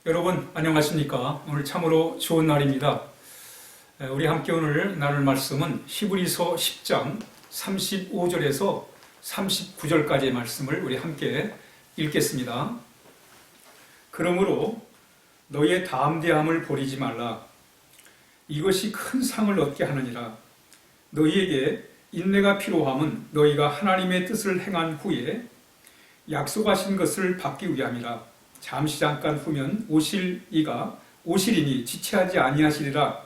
여러분 안녕하십니까? 오늘 참으로 좋은 날입니다. 우리 함께 오늘 나눌 말씀은 히브리서 10장 35절에서 39절까지의 말씀을 우리 함께 읽겠습니다. 그러므로 너희의 담대함을 버리지 말라. 이것이 큰 상을 얻게 하느니라. 너희에게 인내가 필요함은 너희가 하나님의 뜻을 행한 후에 약속하신 것을 받기 위함이라. 잠시 잠깐 후면 오시리니 지체하지 아니하시리라.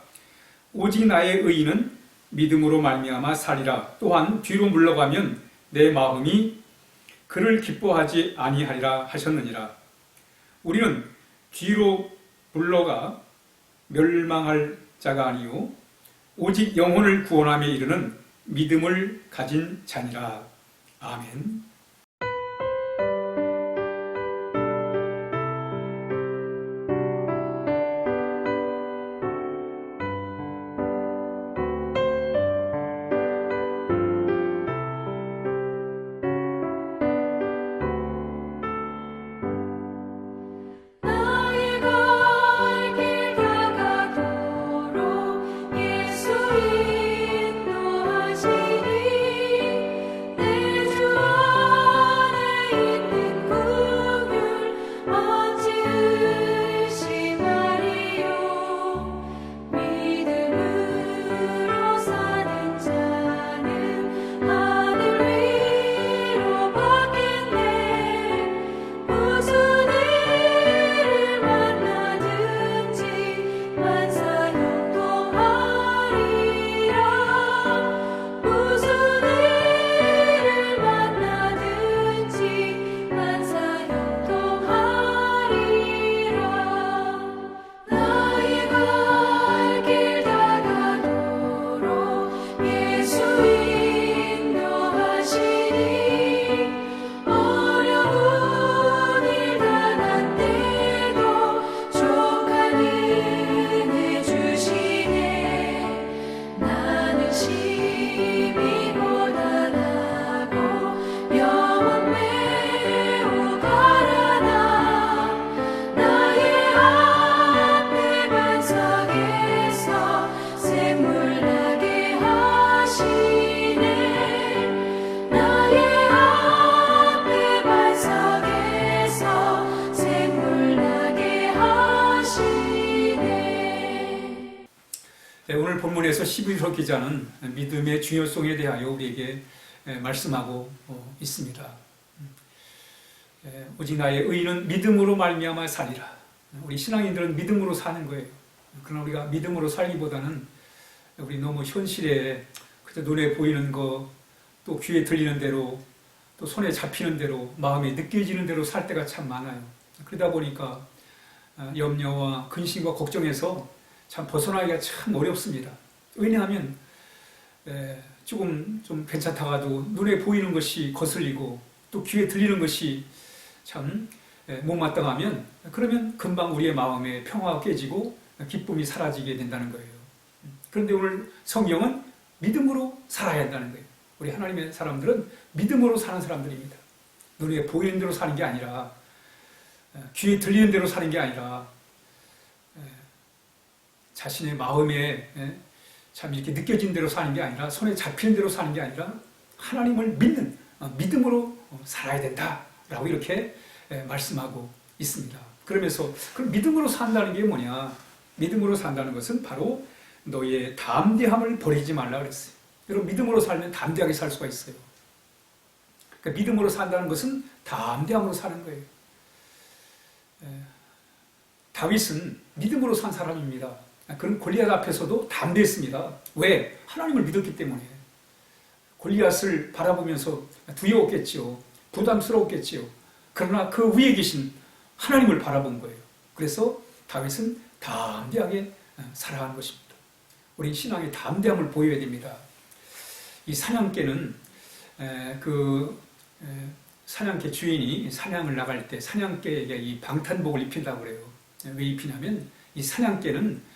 오직 나의 의인은 믿음으로 말미암아 살리라. 또한 뒤로 물러가면 내 마음이 그를 기뻐하지 아니하리라 하셨느니라. 우리는 뒤로 물러가 멸망할 자가 아니요 오직 영혼을 구원함에 이르는 믿음을 가진 자니라. 아멘. 오늘 본문에서 히브리서 기자는 믿음의 중요성에 대하여 우리에게 말씀하고 있습니다. 오직 나의 의인은 믿음으로 말미암아 살리라. 우리 신앙인들은 믿음으로 사는 거예요. 그러나 우리가 믿음으로 살기보다는 우리 너무 현실에 그저 눈에 보이는 거, 또 귀에 들리는 대로, 또 손에 잡히는 대로, 마음에 느껴지는 대로 살 때가 참 많아요. 그러다 보니까 염려와 근심과 걱정에서 참 벗어나기가 참 어렵습니다. 왜냐하면 조금 좀 괜찮다가도 눈에 보이는 것이 거슬리고 또 귀에 들리는 것이 참 못마땅하면 그러면 금방 우리의 마음에 평화가 깨지고 기쁨이 사라지게 된다는 거예요. 그런데 오늘 성경은 믿음으로 살아야 한다는 거예요. 우리 하나님의 사람들은 믿음으로 사는 사람들입니다. 눈에 보이는 대로 사는 게 아니라 귀에 들리는 대로 사는 게 아니라 자신의 마음에 참 이렇게 느껴진 대로 사는 게 아니라 손에 잡히는 대로 사는 게 아니라 하나님을 믿는 믿음으로 살아야 된다라고 이렇게 말씀하고 있습니다. 그러면서 그럼 믿음으로 산다는 게 뭐냐? 믿음으로 산다는 것은 바로 너의 담대함을 버리지 말라 그랬어요. 여러분 믿음으로 살면 담대하게 살 수가 있어요. 그러니까 믿음으로 산다는 것은 담대함으로 사는 거예요. 다윗은 믿음으로 산 사람입니다. 그런 골리앗 앞에서도 담대했습니다. 왜? 하나님을 믿었기 때문에. 골리앗을 바라보면서 두려웠겠지요. 부담스러웠겠지요. 그러나 그 위에 계신 하나님을 바라본 거예요. 그래서 다윗은 담대하게 살아가는 것입니다. 우리 신앙의 담대함을 보여야 됩니다. 이 사냥개는 사냥개 주인이 사냥을 나갈 때 사냥개에게 이 방탄복을 입힌다고 그래요. 왜 입히냐면 이 사냥개는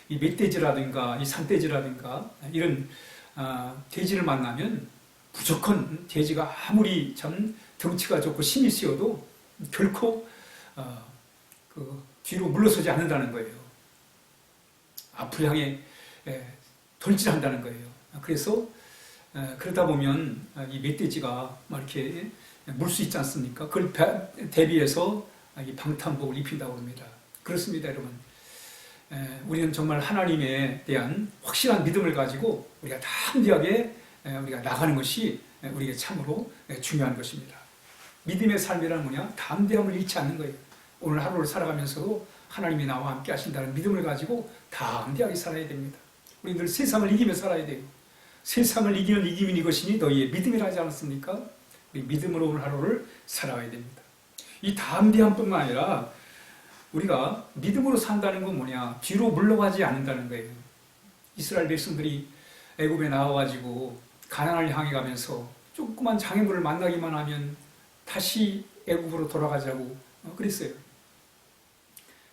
이 멧돼지라든가 이 산돼지라든가 이런 돼지를 만나면 무조건 돼지가 아무리 참 덩치가 좋고 힘이 세어도 결코 뒤로 물러서지 않는다는 거예요. 앞을 향해 돌진한다는 거예요. 그래서 그러다 보면 이 멧돼지가 막 이렇게 물 수 있지 않습니까? 그걸 대비해서 이 방탄복을 입힌다고 합니다. 그렇습니다, 여러분. 우리는 정말 하나님에 대한 확실한 믿음을 가지고 우리가 담대하게 우리가 나가는 것이 우리에게 참으로 중요한 것입니다. 믿음의 삶이란 뭐냐? 담대함을 잃지 않는 거예요. 오늘 하루를 살아가면서도 하나님이 나와 함께 하신다는 믿음을 가지고 담대하게 살아야 됩니다. 우리 늘 세상을 이기며 살아야 돼요. 세상을 이기는 이기면 이것이니 너희의 믿음이라 하지 않았습니까? 우리 믿음으로 오늘 하루를 살아가야 됩니다. 이 담대함뿐만 아니라 우리가 믿음으로 산다는 건 뭐냐? 뒤로 물러가지 않는다는 거예요. 이스라엘 백성들이 애굽에 나와가지고 가나안을 향해 가면서 조그만 장애물을 만나기만 하면 다시 애굽으로 돌아가자고 그랬어요.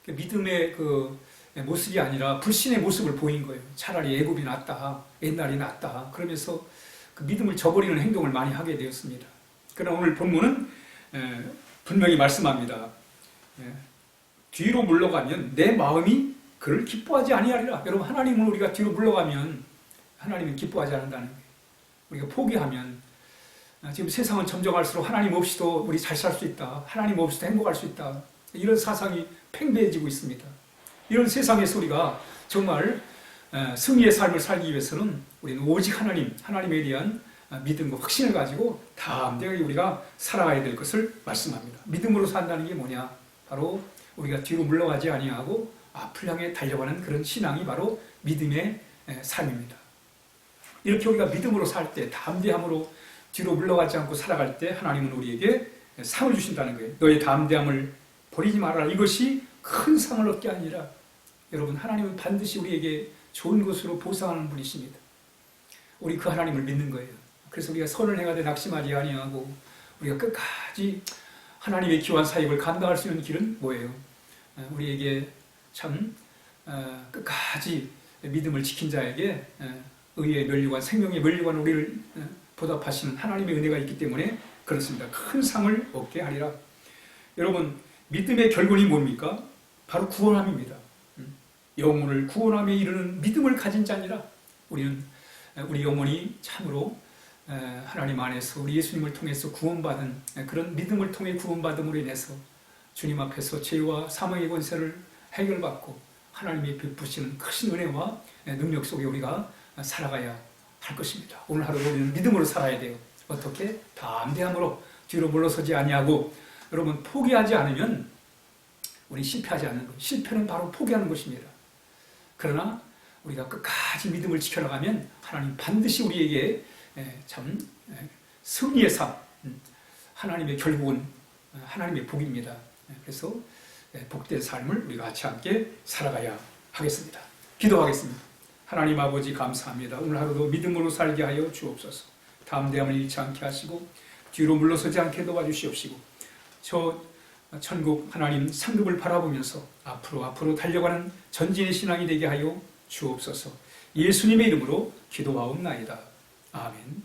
믿음의 그 모습이 아니라 불신의 모습을 보인 거예요. 차라리 애굽이 낫다, 옛날이 낫다 그러면서 그 믿음을 저버리는 행동을 많이 하게 되었습니다. 그러나 오늘 본문은 분명히 말씀합니다. 뒤로 물러가면 내 마음이 그를 기뻐하지 아니하리라. 여러분, 하나님은 우리가 뒤로 물러가면 하나님은 기뻐하지 않는다는 거예요. 우리가 포기하면 지금 세상은 점점 갈수록 하나님 없이도 우리 잘 살 수 있다. 하나님 없이도 행복할 수 있다. 이런 사상이 팽배해지고 있습니다. 이런 세상에서 우리가 정말 승리의 삶을 살기 위해서는 우리는 오직 하나님에 대한 믿음과 확신을 가지고 담대하게 우리가 살아가야 될 것을 말씀합니다. 믿음으로 산다는 게 뭐냐? 바로 우리가 뒤로 물러가지 아니하고 앞을 향해 달려가는 그런 신앙이 바로 믿음의 삶입니다. 이렇게 우리가 믿음으로 살 때, 담대함으로 뒤로 물러가지 않고 살아갈 때 하나님은 우리에게 상을 주신다는 거예요. 너의 담대함을 버리지 말아라. 이것이 큰 상을 얻게 아니라 여러분, 하나님은 반드시 우리에게 좋은 것으로 보상하는 분이십니다. 우리 그 하나님을 믿는 거예요. 그래서 우리가 선을 행하되 낙심하지 아니하고 우리가 끝까지 하나님의 귀한 사역을 감당할 수 있는 길은 뭐예요? 우리에게 참 끝까지 믿음을 지킨 자에게 의의 면류관, 생명의 면류관 우리를 보답하시는 하나님의 은혜가 있기 때문에 그렇습니다. 큰 상을 얻게 하리라. 여러분, 믿음의 결론이 뭡니까? 바로 구원함입니다. 영혼을 구원함에 이르는 믿음을 가진 자니라. 우리는 우리 영혼이 참으로 하나님 안에서 우리 예수님을 통해서 구원받은 그런 믿음을 통해 구원받음으로 인해서 주님 앞에서 죄와 사망의 권세를 해결받고 하나님이 베푸시는 크신 은혜와 능력 속에 우리가 살아가야 할 것입니다. 오늘 하루 우리는 믿음으로 살아야 돼요. 어떻게? 담대함으로 뒤로 물러서지 아니하고 여러분, 포기하지 않으면 우리 실패하지 않는 것. 실패는 바로 포기하는 것입니다. 그러나 우리가 끝까지 믿음을 지켜나가면 하나님 반드시 우리에게 참 승리의 삶, 하나님의 결국은 하나님의 복입니다. 그래서 복된 삶을 우리가 같이 함께 살아가야 하겠습니다. 기도하겠습니다. 하나님 아버지, 감사합니다. 오늘 하루도 믿음으로 살게 하여 주옵소서. 담대함을 잃지 않게 하시고 뒤로 물러서지 않게 도와주시옵시고 저 천국 하나님 상급을 바라보면서 앞으로 달려가는 전진의 신앙이 되게 하여 주옵소서. 예수님의 이름으로 기도하옵나이다. 아멘.